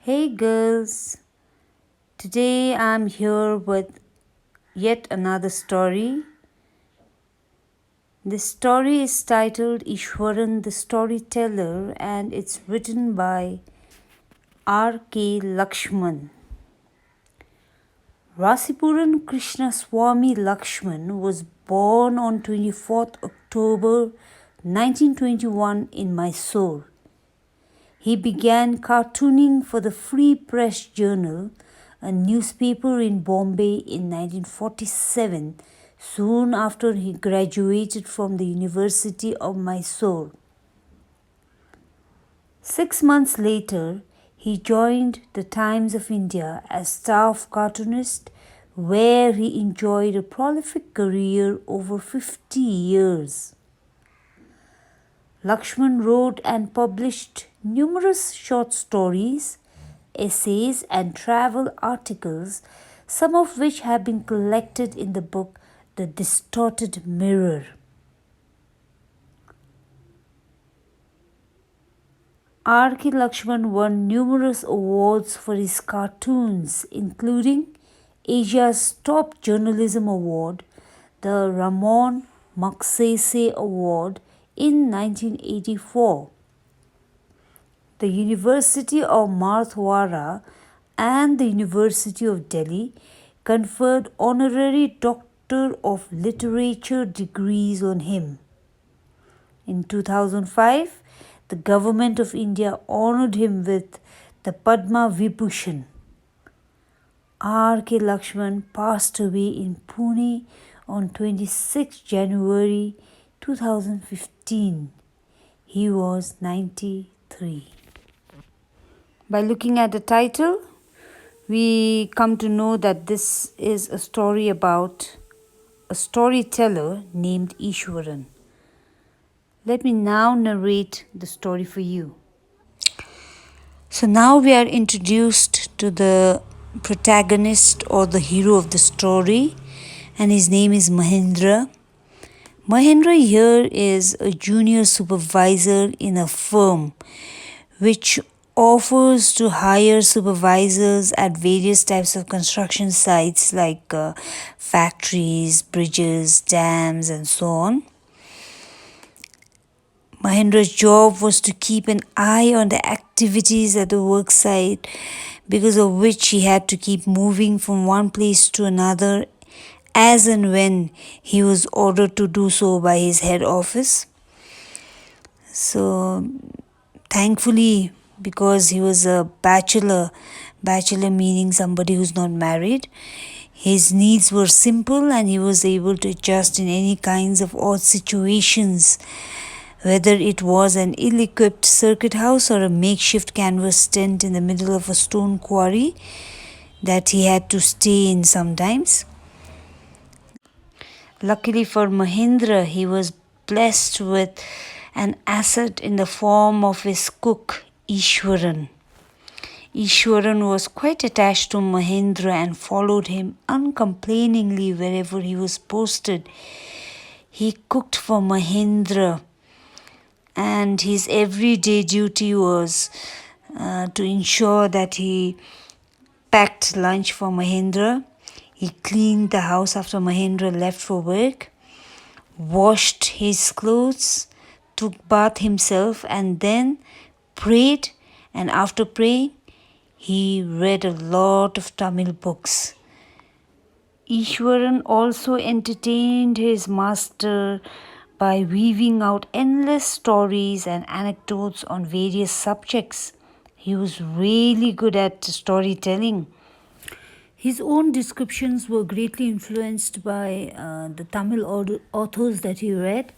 Hey girls, today I'm here with yet another story. This story is titled Ishwaran the Storyteller and it's written by R.K Laxman. Rasipuran Krishna Swami Laxman was born on 24th October 1921 in Mysore. He began cartooning for the Free Press Journal, a newspaper in Bombay, in 1947, soon after he graduated from the University of Mysore. 6 months later, he joined the Times of India as staff cartoonist, where he enjoyed a prolific career over 50 years. Lakshman wrote and published numerous short stories, essays, and travel articles, some of which have been collected in the book The Distorted Mirror. R.K. Laxman won numerous awards for his cartoons, including Asia's Top Journalism Award, the Ramon Magsaysay Award in 1984. The University of Marathwada and the University of Delhi conferred honorary Doctor of Literature degrees on him. In 2005, the Government of India honored him with the Padma Vibhushan. R.K. Laxman passed away in Pune on 26 January 2015. He was 93. By looking at the title, we come to know that this is a story about a storyteller named Ishwaran. Let me now narrate the story for you. So now we are introduced to the protagonist or the hero of the story, and his name is Mahendra. Mahendra here is a junior supervisor in a firm which offers to hire supervisors at various types of construction sites like factories, bridges, dams, and so on. Mahendra's job was to keep an eye on the activities at the work site, because of which he had to keep moving from one place to another as and when he was ordered to do so by his head office. So thankfully, because he was a bachelor meaning somebody who's not married, his needs were simple and he was able to adjust in any kinds of odd situations, whether it was an ill-equipped circuit house or a makeshift canvas tent in the middle of a stone quarry that he had to stay in sometimes. Luckily for Mahendra, he was blessed with an asset in the form of his cook, Ishwaran. Ishwaran was quite attached to Mahendra and followed him uncomplainingly wherever he was posted. He cooked for Mahendra, and his everyday duty was to ensure that he packed lunch for Mahendra. He cleaned the house after Mahendra left for work, washed his clothes, took bath himself, and then prayed. And after praying, he read a lot of Tamil books. Ishwaran also entertained his master by weaving out endless stories and anecdotes on various subjects. He was really good at storytelling. His own descriptions were greatly influenced by the Tamil authors that he read.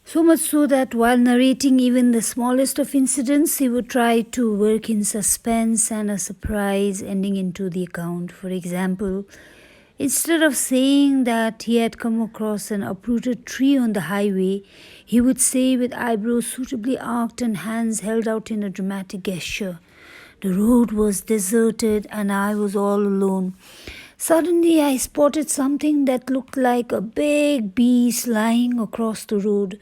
So much so that while narrating even the smallest of incidents, he would try to work in suspense and a surprise ending into the account. For example, instead of saying that he had come across an uprooted tree on the highway, he would say with eyebrows suitably arched and hands held out in a dramatic gesture, "The road was deserted and I was all alone. Suddenly I spotted something that looked like a big beast lying across the road.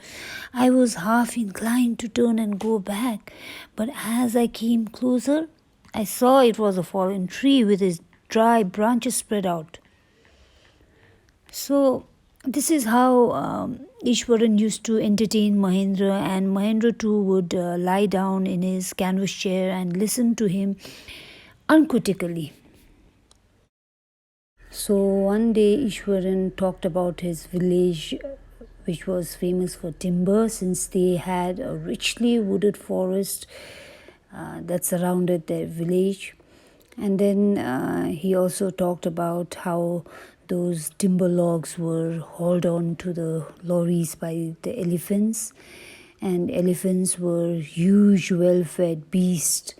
I was half inclined to turn and go back, but as I came closer, I saw it was a fallen tree with its dry branches spread out. So, this is how Ishwaran used to entertain Mahendra, and Mahendra too would lie down in his canvas chair and listen to him uncritically. So, one day Ishwaran talked about his village, which was famous for timber, since they had a richly wooded forest that surrounded their village. And then he also talked about how those timber logs were hauled on to the lorries by the elephants, and elephants were huge, well fed beasts.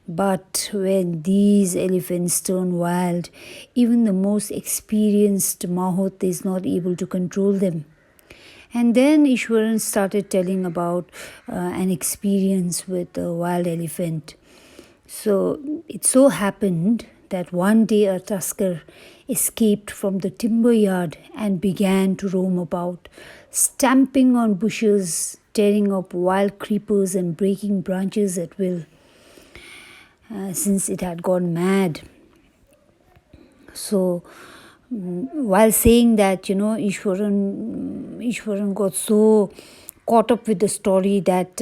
But when these elephants turn wild, even the most experienced Mahot is not able to control them. And then Ishwaran started telling about an experience with a wild elephant. So it so happened that one day a tusker escaped from the timber yard and began to roam about, stamping on bushes, tearing up wild creepers, and breaking branches at will, since it had gone mad. So, while saying that, Ishwaran got so caught up with the story that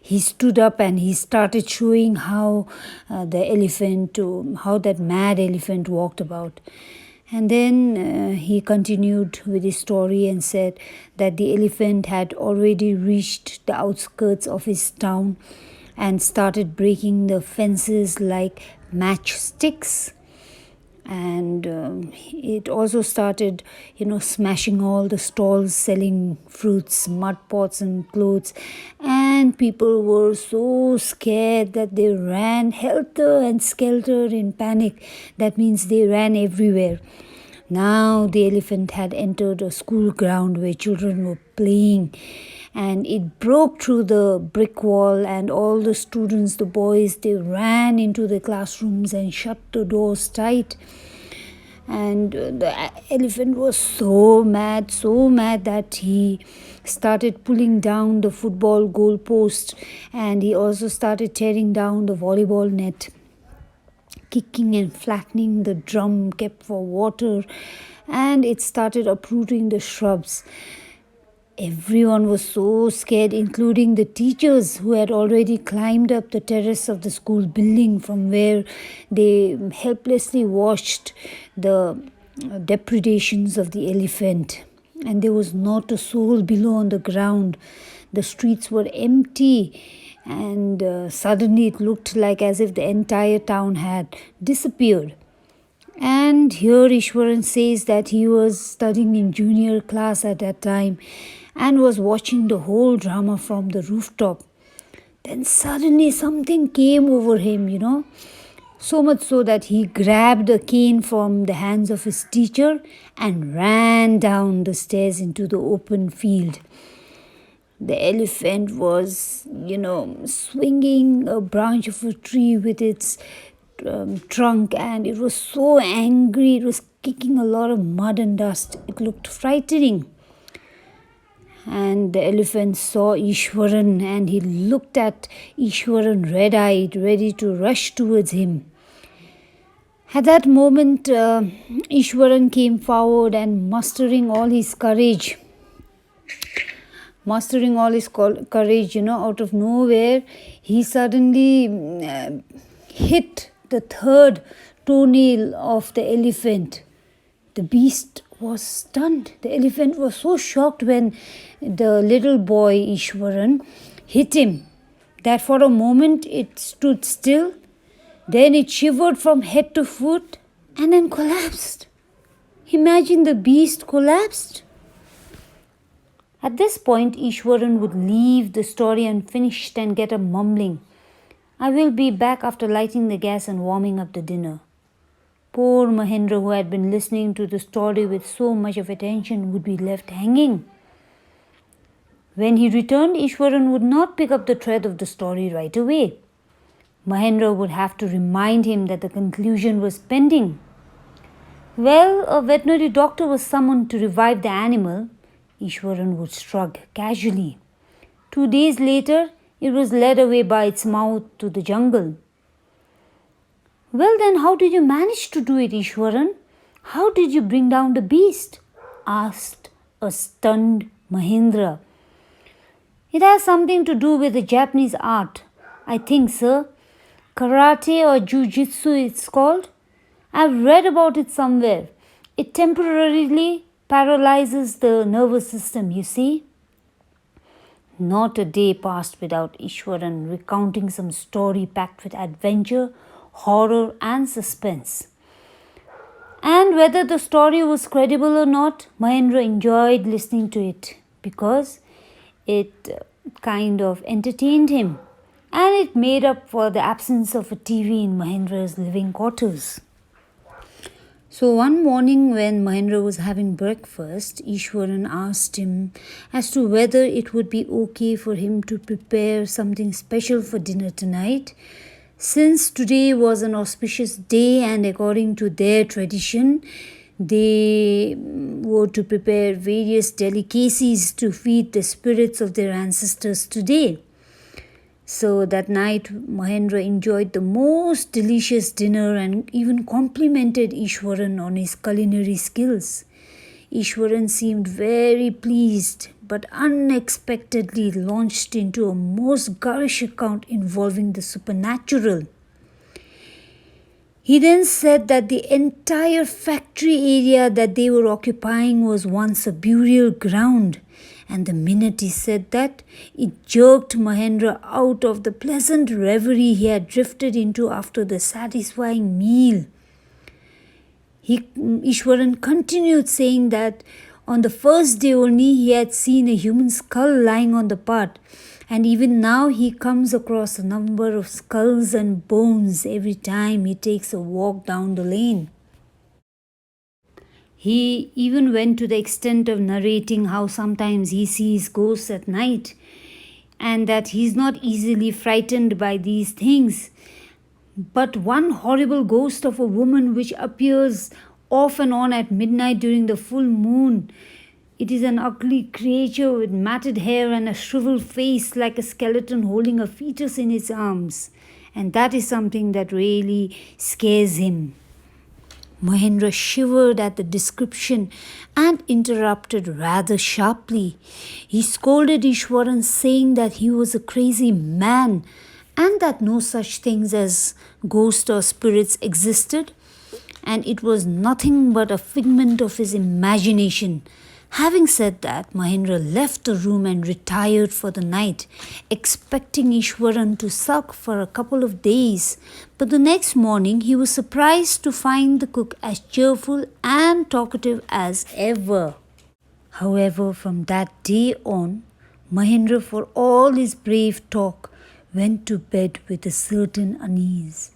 he stood up and he started showing how how that mad elephant walked about. And then he continued with his story and said that the elephant had already reached the outskirts of his town and started breaking the fences like matchsticks. And it also started smashing all the stalls selling fruits, mud pots and clothes, and people were so scared that they ran helter and skelter in panic. That means they ran everywhere. Now the elephant had entered a school ground where children were playing, and it broke through the brick wall, and all the students, the boys, they ran into the classrooms and shut the doors tight. And the elephant was so mad that he started pulling down the football goal post, and he also started tearing down the volleyball net, kicking and flattening the drum kept for water, and it started uprooting the shrubs. Everyone was so scared, including the teachers who had already climbed up the terrace of the school building from where they helplessly watched the depredations of the elephant. And there was not a soul below on the ground. The streets were empty, and suddenly it looked like as if the entire town had disappeared. And here Ishwaran says that he was studying in junior class at that time and was watching the whole drama from the rooftop. Then suddenly something came over him, so much so that he grabbed a cane from the hands of his teacher and ran down the stairs into the open field. The elephant was, swinging a branch of a tree with its trunk, and it was so angry. It was kicking a lot of mud and dust. It looked frightening. And the elephant saw Ishwaran, and he looked at Ishwaran red-eyed, ready to rush towards him. At that moment, Ishwaran came forward and mustering all his courage, out of nowhere, he suddenly hit the third toenail of the elephant. The beast was stunned. The elephant was so shocked when the little boy Ishwaran hit him that for a moment it stood still. Then it shivered from head to foot and then collapsed. Imagine, the beast collapsed. At this point, Ishwaran would leave the story unfinished and get up mumbling, "I will be back after lighting the gas and warming up the dinner." Poor Mahendra, who had been listening to the story with so much of attention, would be left hanging. When he returned, Ishwaran would not pick up the thread of the story right away. Mahendra would have to remind him that the conclusion was pending. Well, a veterinary doctor was summoned to revive the animal. Ishwaran would shrug casually. 2 days later, it was led away by its mouth to the jungle. Well, then, how did you manage to do it, Ishwaran? How did you bring down the beast? Asked a stunned Mahendra. It has something to do with the Japanese art, I think, sir. Karate or Jiu-Jitsu it's called. I've read about it somewhere. It temporarily paralyzes the nervous system, you see. Not a day passed without Ishwaran recounting some story packed with adventure, horror and suspense. And whether the story was credible or not, Mahendra enjoyed listening to it because it kind of entertained him and it made up for the absence of a TV in Mahendra's living quarters. So one morning when Mahendra was having breakfast, Ishwaran asked him as to whether it would be okay for him to prepare something special for dinner tonight. Since today was an auspicious day and according to their tradition, they were to prepare various delicacies to feed the spirits of their ancestors today. So that night, Mahendra enjoyed the most delicious dinner and even complimented Ishwaran on his culinary skills. Ishwaran seemed very pleased, but unexpectedly launched into a most garish account involving the supernatural. He then said that the entire factory area that they were occupying was once a burial ground. And the minute he said that, it jerked Mahendra out of the pleasant reverie he had drifted into after the satisfying meal. Ishwaran continued saying that on the first day only he had seen a human skull lying on the path, and even now he comes across a number of skulls and bones every time he takes a walk down the lane. He even went to the extent of narrating how sometimes he sees ghosts at night and that he's not easily frightened by these things. But one horrible ghost of a woman which appears off and on at midnight during the full moon. It is an ugly creature with matted hair and a shriveled face like a skeleton holding a fetus in its arms. And that is something that really scares him. Mahendra shivered at the description and interrupted rather sharply. He scolded Ishwaran, saying that he was a crazy man and that no such things as ghosts or spirits existed, and it was nothing but a figment of his imagination. Having said that, Mahendra left the room and retired for the night, expecting Ishwaran to sulk for a couple of days. But the next morning, he was surprised to find the cook as cheerful and talkative as ever. However, from that day on, Mahendra, for all his brave talk, went to bed with a certain unease.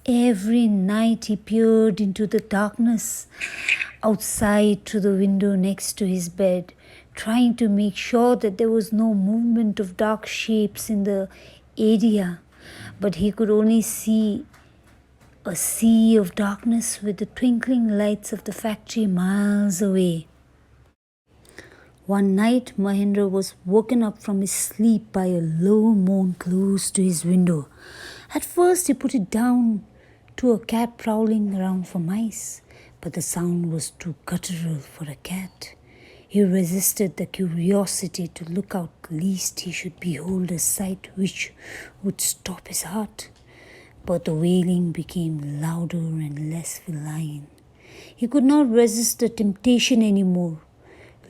Every night he peered into the darkness outside through the window next to his bed, trying to make sure that there was no movement of dark shapes in the area. But he could only see a sea of darkness with the twinkling lights of the factory miles away. One night, Mahendra was woken up from his sleep by a low moan close to his window. At first, he put it down to a cat prowling around for mice, but the sound was too guttural for a cat. He resisted the curiosity to look out lest he should behold a sight which would stop his heart. But the wailing became louder and less feline. He could not resist the temptation anymore.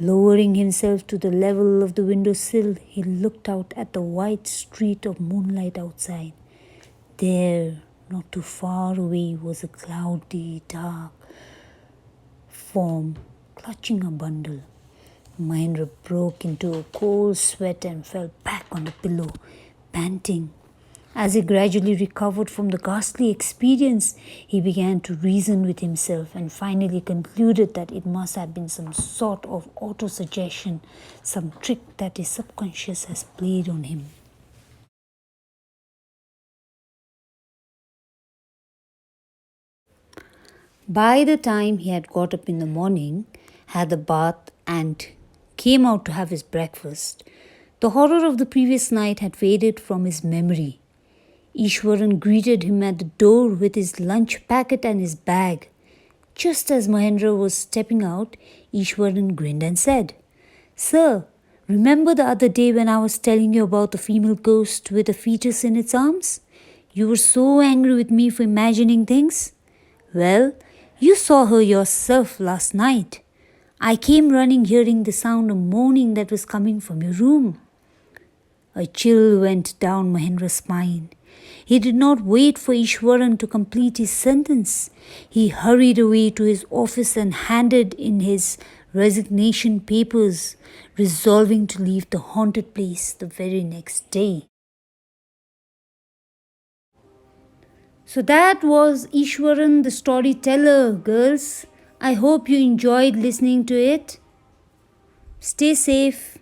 Lowering himself to the level of the windowsill, he looked out at the white street of moonlight outside. There, not too far away, was a cloudy, dark form clutching a bundle. Mahendra broke into a cold sweat and fell back on the pillow, panting. As he gradually recovered from the ghastly experience, he began to reason with himself and finally concluded that it must have been some sort of autosuggestion, some trick that his subconscious has played on him. By the time he had got up in the morning, had a bath and came out to have his breakfast, the horror of the previous night had faded from his memory. Ishwaran greeted him at the door with his lunch packet and his bag. Just as Mahendra was stepping out, Ishwaran grinned and said, "Sir, remember the other day when I was telling you about the female ghost with a fetus in its arms? You were so angry with me for imagining things. Well, you saw her yourself last night. I came running hearing the sound of moaning that was coming from your room." A chill went down Mahendra's spine. He did not wait for Ishwaran to complete his sentence. He hurried away to his office and handed in his resignation papers, resolving to leave the haunted place the very next day. So that was Ishwaran the storyteller, girls. I hope you enjoyed listening to it. Stay safe.